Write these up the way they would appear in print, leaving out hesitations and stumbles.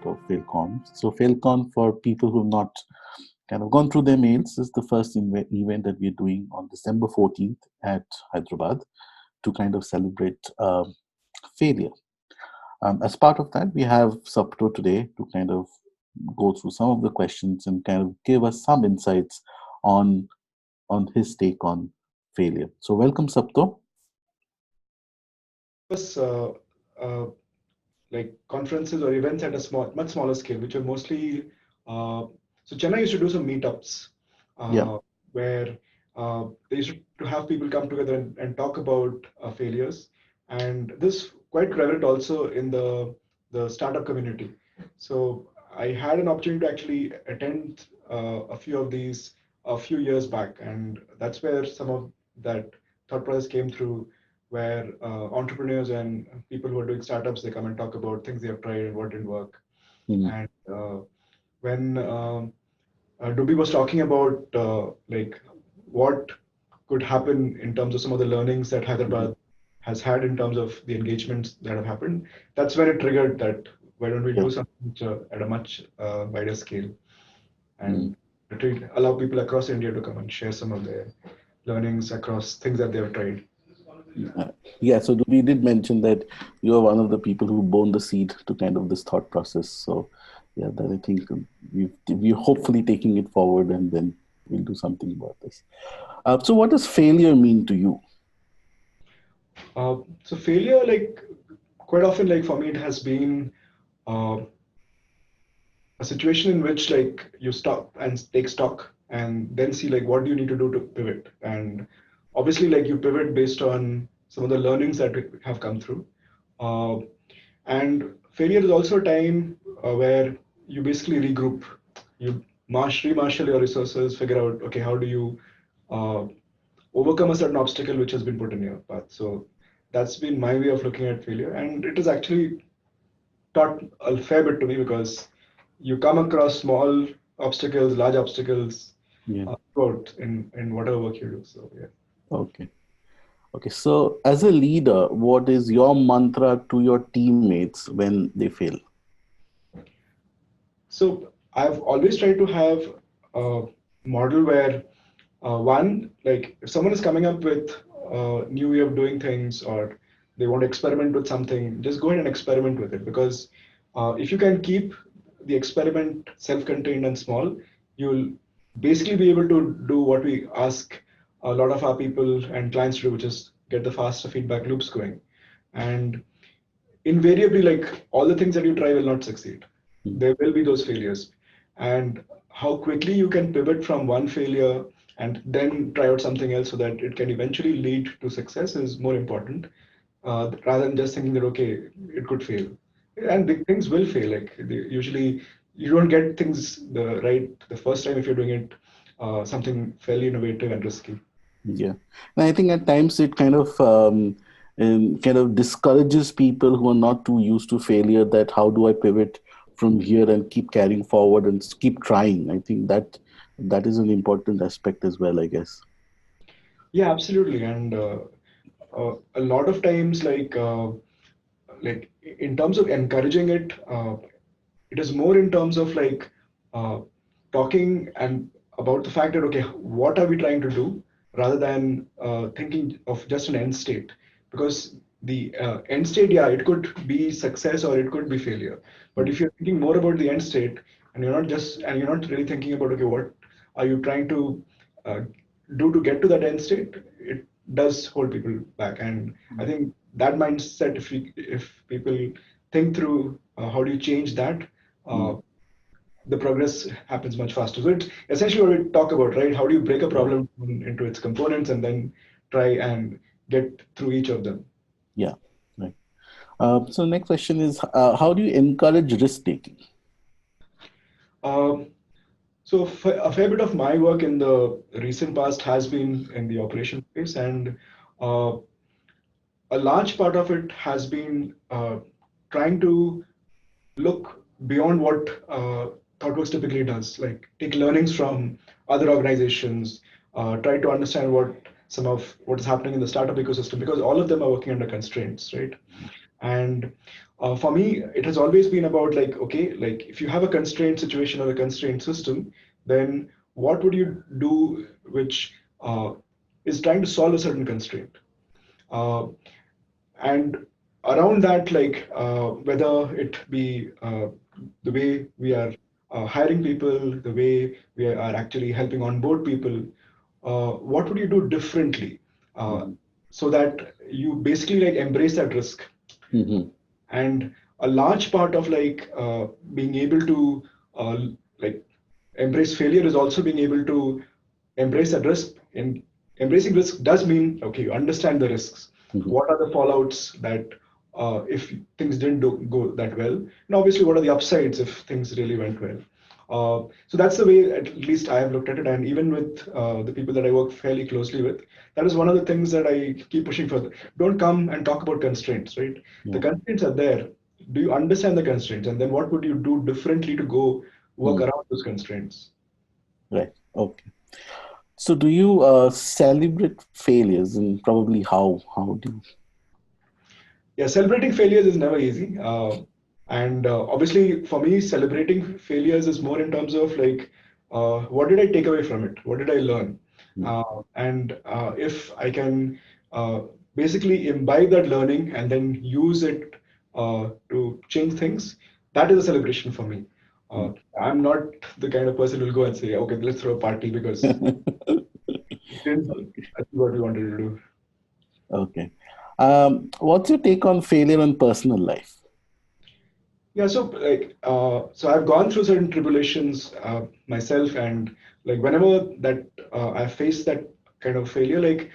of FailCon. So FailCon, for people who have not kind of gone through their mails, is the first event that we're doing on December 14th at Hyderabad to kind of celebrate failure. As part of that, we have Sapto today to kind of go through some of the questions and kind of give us some insights on his take on failure. So welcome, Sapto. Was uh, like conferences or events at a much smaller scale, which are mostly. So Chennai used to do some meetups Yeah. where they used to have people come together and talk about failures, and this quite prevalent also in the startup community. So I had an opportunity to actually attend a few of these a few years back, and that's where some of that thought process came through where entrepreneurs and people who are doing startups, they come and talk about things they have tried and what didn't work. Mhm. And when Dubi was talking about like what could happen in terms of some of the learnings that Hyderabad has had in terms of the engagements that have happened, that's when it triggered that why don't we Yeah. do something at a much wider scale Mhm. and allow people across India to come and share some of their learnings across things that they have tried. Yeah, so we did mention that you are one of the people who born the seed to kind of this thought process. So, yeah, that I think we're hopefully taking it forward, and then we'll do something about this. So, what does failure mean to you? So failure, like quite often, like for me, it has been uh, a situation in which like you stop and take stock and then see like what do you need to do to pivot. And obviously, like you pivot based on some of the learnings that have come through. Uh, and failure is also a time where you basically regroup, you remarshal your resources, figure out okay how do you uh, overcome a certain obstacle which has been put in your path. So that's been my way of looking at failure, and it has actually taught a fair bit to me because you come across small obstacles, large obstacles Yeah. throughout in whatever work you do. So yeah. Okay. Okay. So, as a leader, what is your mantra to your teammates when they fail? So I've always tried to have a model where one, like if someone is coming up with a new way of doing things or they want to experiment with something, just go ahead and experiment with it because if you can keep the experiment self-contained and small, you'll basically be able to do what we ask a lot of our people and clients to do, which is get the faster feedback loops going. And invariably, like all the things that you try will not succeed. Mm. There will be those failures. And how quickly you can pivot from one failure and then try out something else so that it can eventually lead to success is more important rather than just thinking that, okay, it could fail. And big things will fail. Like usually you don't get things the right the first time if you're doing it something fairly innovative and risky. Yeah, and I think at times it kind of discourages people who are not too used to failure. That how do I pivot from here and keep carrying forward and keep trying? I think that is an important aspect as well, I guess. Yeah, absolutely. And a lot of times, like in terms of encouraging it, it is more in terms of like uh, talking and about the fact that okay, what are we trying to do, rather than thinking of just an end state. Because the end state, yeah, it could be success or it could be failure. But Mm. if you're thinking more about the end state and you're not really thinking about okay, what are you trying to uh, do to get to that end state, it does hold people back. And I think that mindset, if people think through how do you change that, uh, Mm. the progress happens much faster. So it's essentially what we talk about, right? How do you break a Yeah, problem into its components and then try and get through each of them? yeah, right. So next question is, how do you encourage risk taking? Um, so a fair bit of my work in the recent past has been in the operation space, and uh, a large part of it has been trying to look beyond what ThoughtWorks typically does, like take learnings from other organizations, try to understand what some of what is happening in the startup ecosystem, because all of them are working under constraints, right? And for me, it has always been about like, okay, like if you have a constraint situation or a constraint system, then what would you do which is trying to solve a certain constraint? Uh, and around that, like whether it be the way we are hiring people, the way we are actually helping onboard people, what would you do differently uh, Mhm. so that you basically like embrace that risk? Mhm. And a large part of like being able to like embrace failure is also being able to embrace that risk. And embracing risk does mean, okay, you understand the risks. Mhm. What are the fallouts that if things didn't go that well, and obviously what are the upsides if things really went well. So that's the way at least I have looked at it, and even with the people that I work fairly closely with, that is one of the things that I keep pushing for. Don't come and talk about constraints, right? The Yeah. constraints are there. Do you understand the constraints, and then what would you do differently to go work Mm. around those constraints? Right. Okay. So, do you celebrate failures, and probably how? How do you? Yeah, celebrating failures is never easy. And obviously, for me, celebrating failures is more in terms of like, what did I take away from it? What did I learn? Mm. And if I can basically imbibe that learning and then use it to change things, that is a celebration for me. Uh, Mm. I'm not the kind of person who'll go and say, okay, let's throw a party because we didn't achieve what we wanted to do. Okay. What's your take on failure in personal life? Yeah, so like, so I've gone through certain tribulations myself, and like whenever that I face that kind of failure, like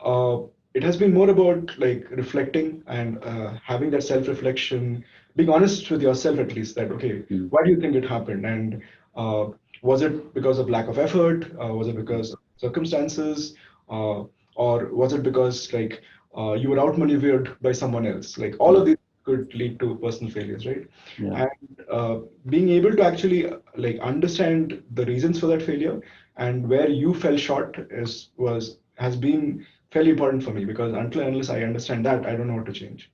uh, it has been more about like reflecting and having that self-reflection, being honest with yourself at least. That okay, Mm. why do you think it happened, and uh, was it because of lack of effort? Was it Mm. because of circumstances? Uh, or was it because like you were outmaneuvered by someone else? Like all of Mm. these could lead to personal failures, right? Yeah. And being able to actually like understand the reasons for that failure and where you fell short is was has been fairly important for me, because until and unless I understand that, I don't know what to change.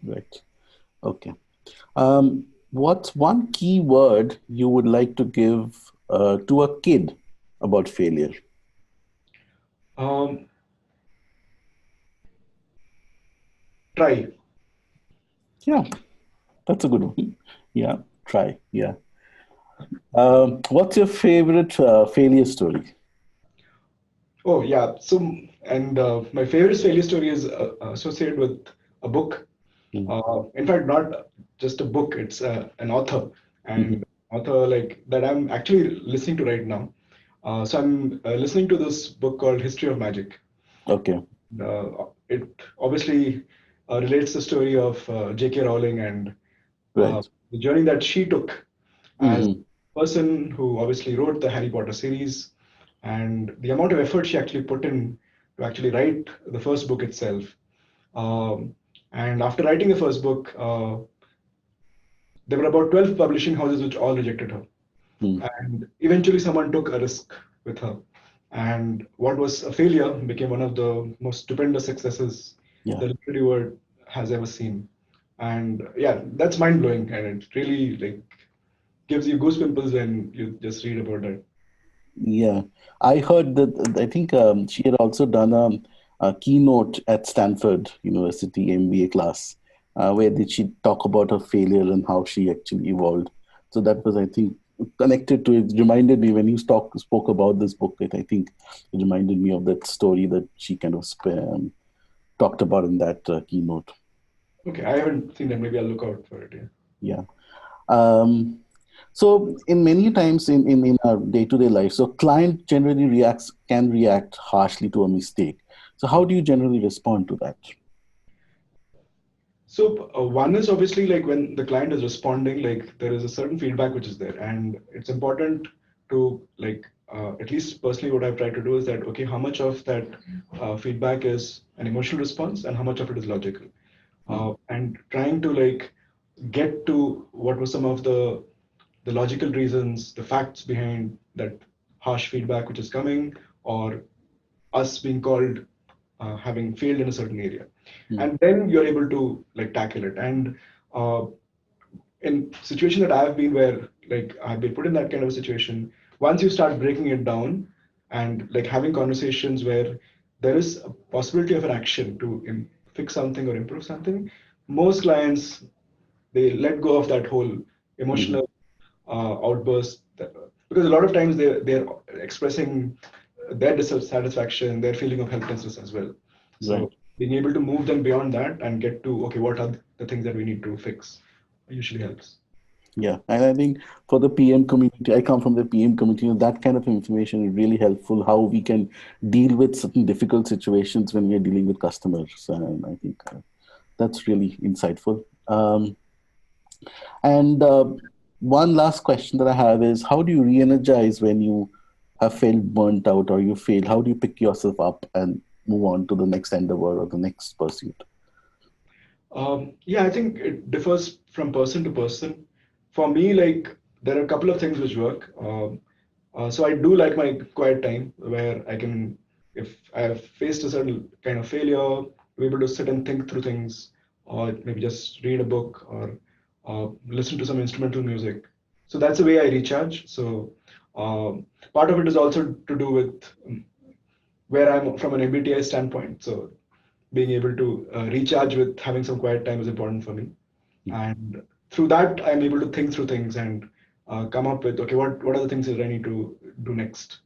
Right. Okay. What's one key word you would like to give to a kid about failure? um, Try. Yeah, that's a good one. Yeah, try. Yeah. What's your favorite failure story? Oh yeah, so and my favorite failure story is associated with a book. Mm. In fact, not just a book, it's an author, Mhm. and author like that I'm actually listening to right now. So I'm listening to this book called History of Magic. Okay. It obviously relates the story of J.K. Rowling and Right. the journey that she took as Hmm. a person who obviously wrote the Harry Potter series, and the amount of effort she actually put in to actually write the first book itself. Um, and after writing the first book, there were about 12 publishing houses which all rejected her. Mm. And eventually, someone took a risk with her. And what was a failure became one of the most stupendous successes Yeah. the literary world has ever seen. And yeah, that's mind blowing. And it really like gives you goosebumps when you just read about that. Yeah. I heard that, I think she had also done a keynote at Stanford University MBA class where did she talk about her failure and how she actually evolved. So that was, I think, connected to it. Reminded me when you spoke about this book. I think it reminded me of that story that she kind of talked about in that keynote. Okay, I haven't seen that. Maybe I'll look out for it. Yeah. Yeah. Um, so in many times in our day-to-day life, so client generally can react harshly to a mistake. So how do you generally respond to that? So one is obviously like when the client is responding, like there is a certain feedback which is there, and it's important to like at least personally what I've tried to do is that okay, how much of that feedback is an emotional response and how much of it is logical, Mm. and trying to like get to what were some of the logical reasons, the facts behind that harsh feedback which is coming, or us being called having failed in a certain area, Mm. and then you're able to like tackle it. And uh, in situation that I've been where like I've been put in that kind of a situation, once you start breaking it down and like having conversations where there is a possibility of an action to fix something or improve something, most clients, they let go of that whole Mhm. emotional outburst because a lot of times they're expressing their dissatisfaction, their feeling of helplessness as well. So Right. being able to move them beyond that and get to okay, what are the things that we need to fix usually helps. Yeah, and I think for the PM community, I come from the PM community, and that kind of information is really helpful. How we can deal with certain difficult situations when we are dealing with customers, and I think that's really insightful. And one last question that I have is, how do you re-energize when you have felt burnt out or you fail? How do you pick yourself up and move on to the next endeavor or the next pursuit? Yeah, I think it differs from person to person. For me, like there are a couple of things which work. So I do like my quiet time where I can, if I have faced a certain kind of failure, be able to sit and think through things, or maybe just read a book or listen to some instrumental music. So that's the way I recharge. So part of it is also to do with where I'm from an MBTI standpoint. So being able to recharge with having some quiet time is important for me. And through that, I'm able to think through things and come up with, okay, what are the things that I need to do next?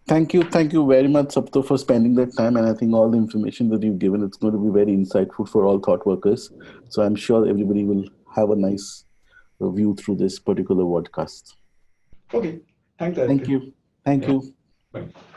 Thank you very much, Sapto, for spending that time. And I think all the information that you've given, it's going to be very insightful for all thought workers. So I'm sure everybody will have a nice view through this particular podcast. Okay, thanks, Thank Aditya. you. Thank Yeah, you. bye.